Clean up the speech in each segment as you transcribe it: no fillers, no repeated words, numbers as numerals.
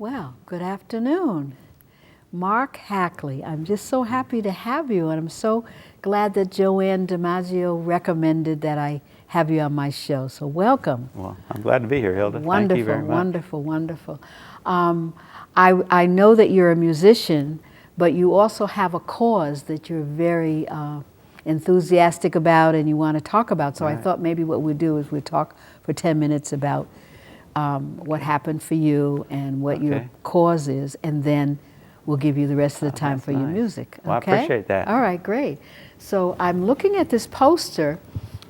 Well, good afternoon. Mark Hackley, I'm just so happy to have you, and I'm so glad that Joanne DiMaggio recommended that I have you on my show. So welcome. Well, I'm glad to be here, Hilda. Wonderful, Thank you very much. wonderful, wonderful. I know that you're a musician, but you also have a cause that you're very enthusiastic about and you want to talk about. So I thought maybe what we'd do is we'd talk for 10 minutes about what happened for you and what your cause is, and then we'll give you the rest of the time for your music. Well, I appreciate that. All right, great. So I'm looking at this poster,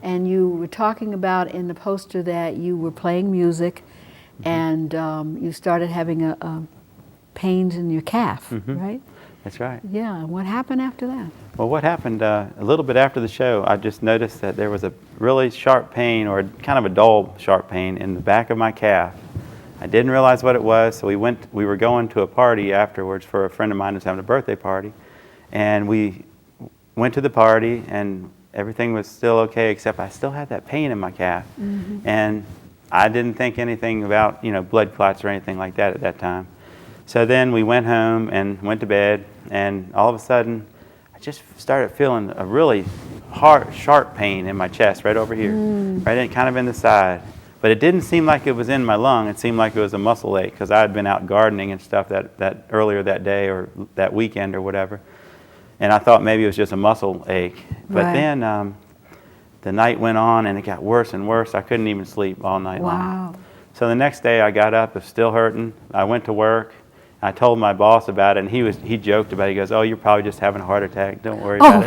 and you were talking about in the poster that you were playing music, and you started having pains in your calf, right? That's right. Yeah, and what happened after that? Well, what happened a little bit after the show, I just noticed that there was a really sharp pain, or kind of a dull sharp pain in the back of my calf. I didn't realize what it was, so we were going to a party afterwards for a friend of mine who was having a birthday party, and we went to the party and everything was still okay, except I still had that pain in my calf. And I didn't think anything about, blood clots or anything like that at that time. So then we went home and went to bed, and all of a sudden I just started feeling a really sharp pain in my chest right over here, kind of in the side. But it didn't seem like it was in my lung. It seemed like it was a muscle ache, because I had been out gardening and stuff that earlier that day or that weekend or whatever. And I thought maybe it was just a muscle ache. But then the night went on and it got worse and worse. I couldn't even sleep all night long. So the next day I got up, it was still hurting. I went to work. I told my boss about it, and he joked about it. He goes, "Oh, you're probably just having a heart attack. Don't worry about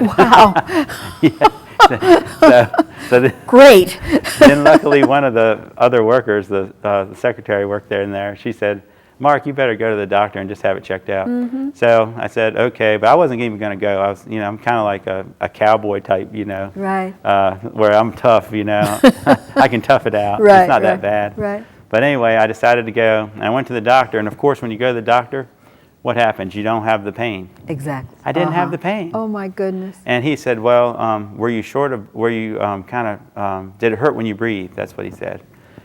it." So Great. Then luckily one of the other workers, the secretary worked there, she said, "Mark, you better go to the doctor and just have it checked out." So I said, okay, but I wasn't even going to go. I was, I'm kind of like a cowboy type, Right. Where I'm tough, I can tough it out. Right, it's not that bad. Right. But anyway, I decided to go, and I went to the doctor, and of course when you go to the doctor, what happens? You don't have the pain. Exactly. I didn't have the pain. Oh my goodness. And he said, well, were you did it hurt when you breathed? That's what he said.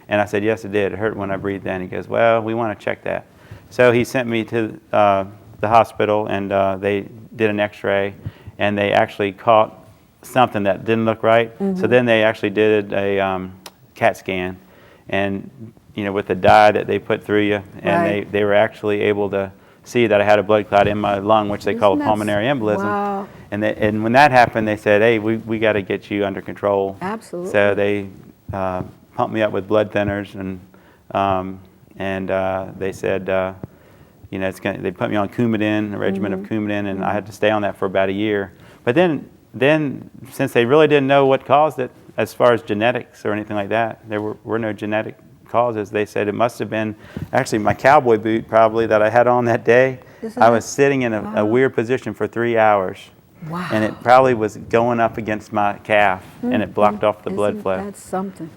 And I said, yes, it did. It hurt when I breathed in. He goes, well, we want to check that. So he sent me to the hospital, and they did an x-ray, and they actually caught something that didn't look right. So then they actually did a CAT scan, and with the dye that they put through you, and they were actually able to see that I had a blood clot in my lung, which they call pulmonary embolism. Wow. And when that happened, they said, hey, we got to get you under control. Absolutely. So they pumped me up with blood thinners, and they said, they put me on Coumadin, a regimen of Coumadin, and I had to stay on that for about a year. But then since they really didn't know what caused it, as far as genetics or anything like that, there were no genetic causes. They said it must have been actually my cowboy boot probably that I had on that day. I was sitting in a weird position for 3 hours. Wow. And it probably was going up against my calf, and it blocked off the blood flow. That's something.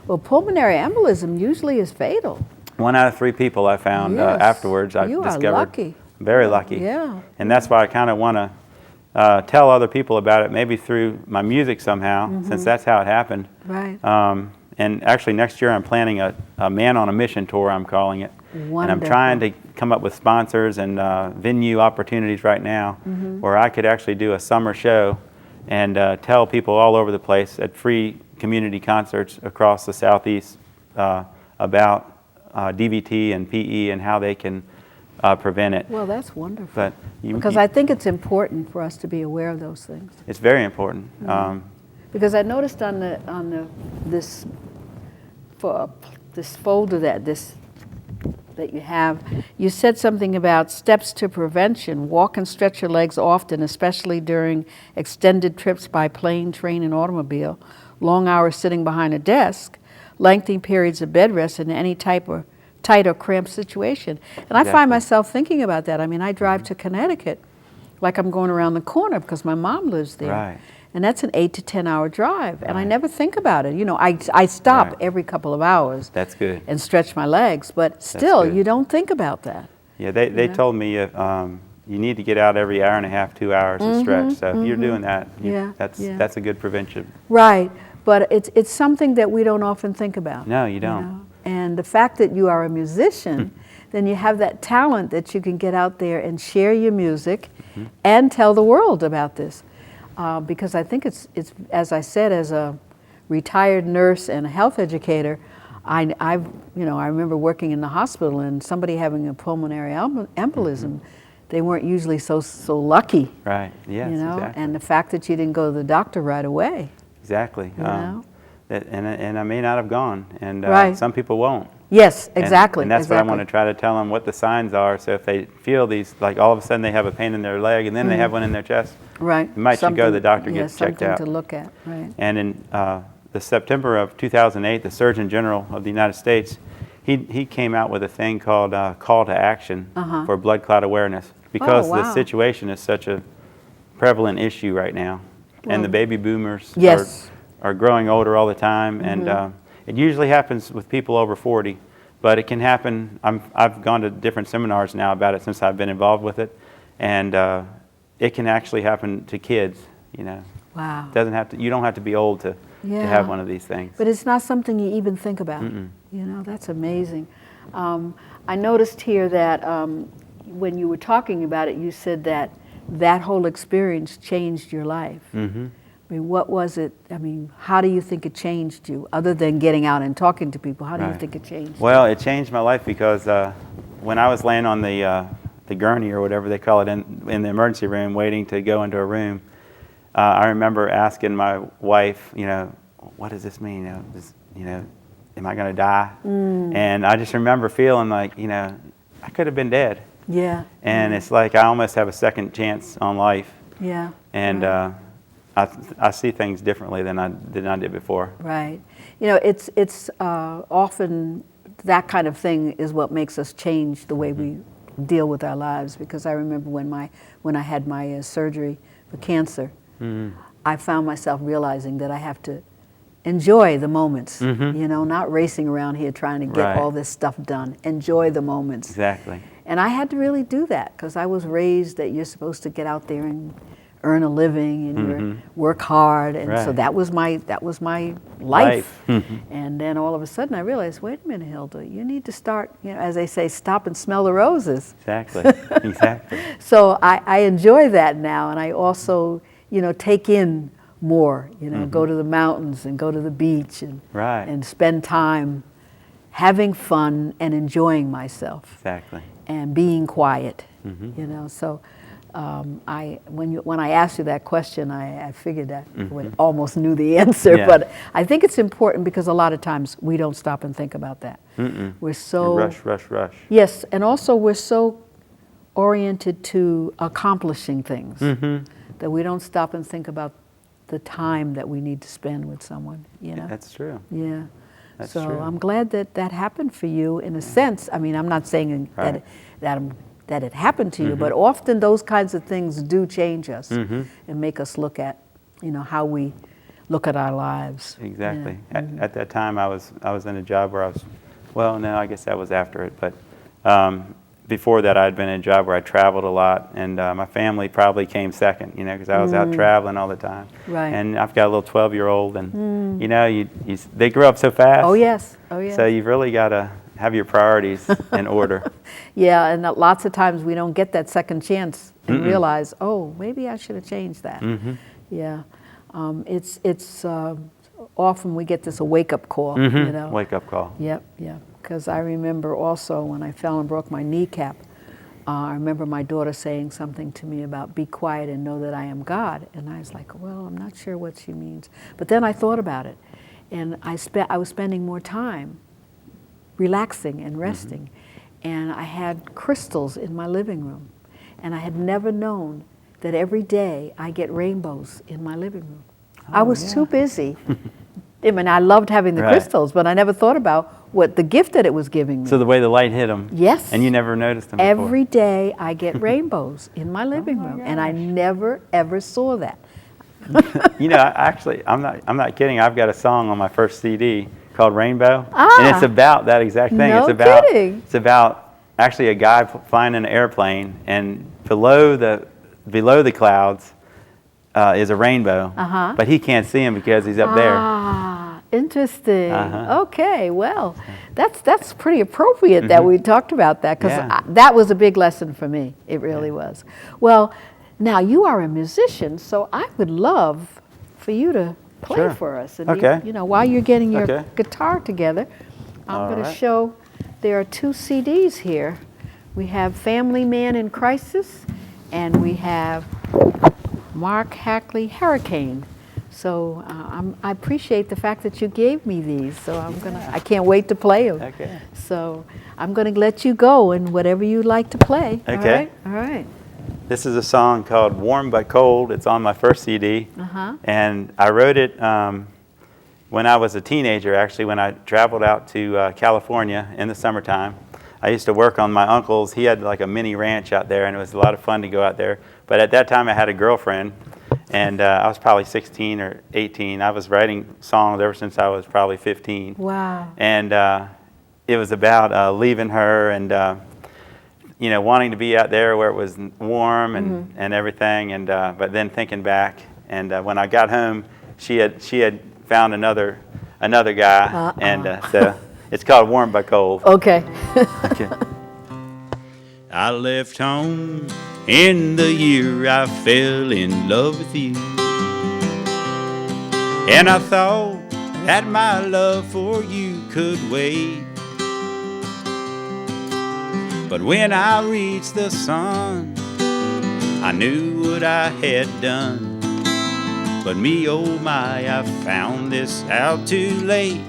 Well, pulmonary embolism usually is fatal. 1 out of 3 people I found afterwards, I discovered. You are lucky. Very lucky. Yeah. And that's why I kind of want to tell other people about it, maybe through my music somehow, since that's how it happened. Right. And actually next year I'm planning a Man on a Mission tour, I'm calling it. Wonderful. And I'm trying to come up with sponsors and venue opportunities right now where I could actually do a summer show and tell people all over the place at free community concerts across the Southeast about DVT and PE and how they can prevent it. Well, that's wonderful. But because I think it's important for us to be aware of those things. It's very important. Because I noticed on this folder that you have, you said something about steps to prevention. Walk and stretch your legs often, especially during extended trips by plane, train, and automobile, long hours sitting behind a desk, lengthy periods of bed rest in any type of tight or cramped situation. And I find myself thinking about that. I mean, I drive to Connecticut like I'm going around the corner because my mom lives there. Right. And that's an 8 to 10 hour drive. And I never think about it. I stop every couple of hours. That's good. And stretch my legs, but still, you don't think about that. Yeah, they told me you need to get out every hour and a half, 2 hours and stretch. So if you're doing that, that's a good prevention. Right, but it's something that we don't often think about. No, you don't. And the fact that you are a musician then you have that talent that you can get out there and share your music and tell the world about this. Because I think it's, as I said, as a retired nurse and a health educator, I remember working in the hospital and somebody having a pulmonary embolism. They weren't usually so lucky. Right. Yes. You know, exactly. and the fact that you didn't go to the doctor right away. Exactly. You know? And I may not have gone, and Right. some people won't. Yes, exactly. And that's exactly. what I want to try to tell them, what the signs are. So if they feel these, like all of a sudden they have a pain in their leg and then they have one in their chest, Right. you might should go to the doctor and get checked out. Something to look at, right. And in the September of 2008, the Surgeon General of the United States, he came out with a thing called Call to Action for blood clot awareness, because wow. the situation is such a prevalent issue right now. And the baby boomers Yes. are growing older all the time, and it usually happens with people over 40, but it can happen. I've gone to different seminars now about it since I've been involved with it, and it can actually happen to kids. You know, Wow. it doesn't have to. You don't have to be old to have one of these things. But it's not something you even think about. You know, that's amazing. I noticed here that when you were talking about it, you said that whole experience changed your life. I mean, what was it? I mean, how do you think it changed you, other than getting out and talking to people? How do you think it changed you? Well, it changed my life because when I was laying on the gurney or whatever they call it in the emergency room, waiting to go into a room, I remember asking my wife, you know, what does this mean? Am I going to die? And I just remember feeling like, you know, I could have been dead. Yeah. And it's like I almost have a second chance on life. Yeah. And I see things differently than I did before. Right. You know, it's often that kind of thing is what makes us change the way we deal with our lives. Because I remember when I had my surgery for cancer, I found myself realizing that I have to enjoy the moments. You know, not racing around here trying to get all this stuff done. Enjoy the moments. Exactly. And I had to really do that because I was raised that you're supposed to get out there and earn a living and you work hard, and so that was my life. And then all of a sudden I realized, wait a minute, Hilda, you need to start, you know, as they say, stop and smell the roses. Exactly. Exactly. So I enjoy that now, and I also, you know, take in more, you know, go to the mountains and go to the beach and spend time having fun and enjoying myself. Exactly. And being quiet, you know. So when I asked you that question, I figured that I almost knew the answer. Yeah. But I think it's important because a lot of times we don't stop and think about that. We're so rush. Yes, and also we're so oriented to accomplishing things that we don't stop and think about the time that we need to spend with someone. You know. That's true. Yeah. That's so true. I'm glad that happened for you in a sense. I mean, I'm not saying that it happened to you, but often those kinds of things do change us and make us look at, you know, how we look at our lives. Exactly. Yeah. At that time, I was in a job where I guess that was after it, but before that, I'd been in a job where I traveled a lot, and my family probably came second, you know, because I was out traveling all the time. Right. And I've got a little 12-year-old, and you know, they grow up so fast. Oh yes. Oh yes. So you've really got to have your priorities in order. Yeah, and lots of times we don't get that second chance and realize, oh, maybe I should have changed that. Yeah, it's often we get this a wake-up call. You know. Wake-up call. Yep. Because I remember also when I fell and broke my kneecap, I remember my daughter saying something to me about be quiet and know that I am God. And I was like, well, I'm not sure what she means. But then I thought about it, and I was spending more time relaxing and resting. And I had crystals in my living room. And I had never known that every day I get rainbows in my living room. I was too busy. I mean, I loved having the crystals, but I never thought about what the gift that it was giving me. So the way the light hit them. Yes. And you never noticed them before. Every day I get rainbows in my living room, and I never ever saw that. You know, actually, I'm not kidding. I've got a song on my first CD called Rainbow, and it's about that exact thing. No kidding. It's about actually a guy flying in an airplane, and below the clouds is a rainbow, but he can't see him because he's up there. Interesting. Okay, well, that's pretty appropriate that we talked about that, because that was a big lesson for me. It really was. Well, now you are a musician, so I would love for you to play for us. And you know, while you're getting your guitar together, I'm going to show. There are 2 CDs here. We have Family Man in Crisis, and we have Mark Hackley Hurricane. So I appreciate the fact that you gave me these. So I can't wait to play them. Okay. So I'm gonna let you go and whatever you like to play. Okay. All right. All right. This is a song called Warm But Cold. It's on my first CD. And I wrote it when I was a teenager, actually, when I traveled out to California in the summertime. I used to work on my uncle's. He had like a mini ranch out there, and it was a lot of fun to go out there. But at that time, I had a girlfriend. And I was probably 16 or 18. I was writing songs ever since I was probably 15. Wow. And it was about leaving her and, you know, wanting to be out there where it was warm and everything. And but then thinking back, and when I got home, she had found another guy, and so it's called Warm But Cold. Okay. Okay. I left home in the year I fell in love with you, and I thought that my love for you could wait. But when I reached the sun, I knew what I had done. But me, oh my, I found this out too late.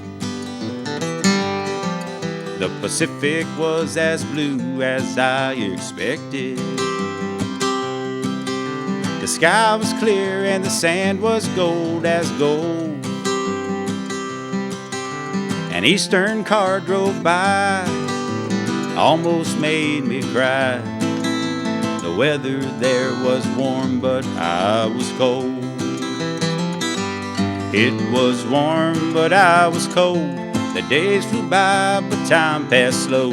The Pacific was as blue as I expected. The sky was clear and the sand was gold as gold. An eastern car drove by, almost made me cry. The weather there was warm, but I was cold. It was warm, but I was cold. The days flew by, but time passed slow.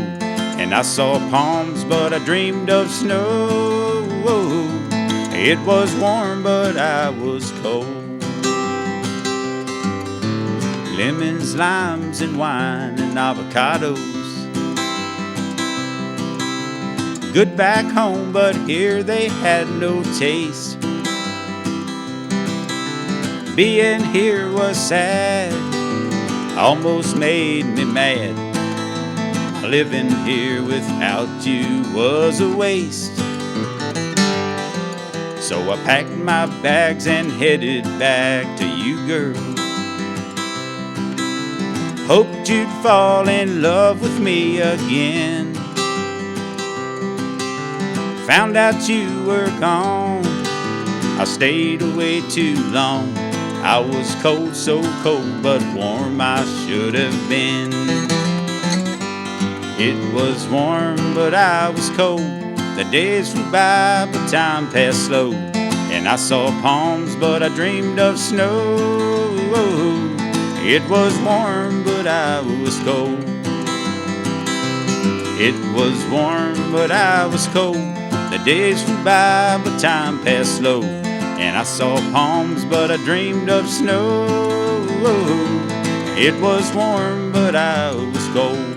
And I saw palms, but I dreamed of snow. It was warm, but I was cold. Lemons, limes, and wine, and avocados. Good back home, but here they had no taste. Being here was sad, almost made me mad. Living here without you was a waste. So I packed my bags and headed back to you, girl. Hoped you'd fall in love with me again. Found out you were gone, I stayed away too long. I was cold, so cold, but warm I should have been. It was warm, but I was cold. The days flew by, but time passed slow. And I saw palms, but I dreamed of snow. It was warm, but I was cold. It was warm, but I was cold. The days flew by, but time passed slow. And I saw palms, but I dreamed of snow. It was warm, but I was cold.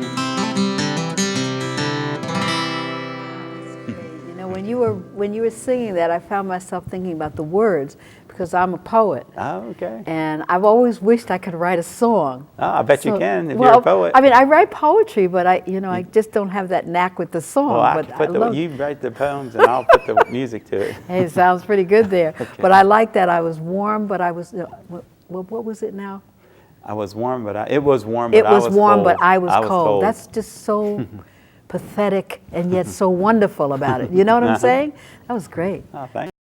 You know, when you were singing that, I found myself thinking about the words, because I'm a poet. Oh, okay. And I've always wished I could write a song. Oh, I bet you can if you're a poet. I mean, I write poetry, but I just don't have that knack with the song. Well, you write the poems and I'll put the music to it. Hey, it sounds pretty good there. Okay. But I like that. I was warm, but I was, what was it now? I was warm, but it was warm, but I was cold. It was warm, but I was cold. That's just so pathetic and yet so wonderful about it. You know what I'm saying? That was great. Oh, thanks.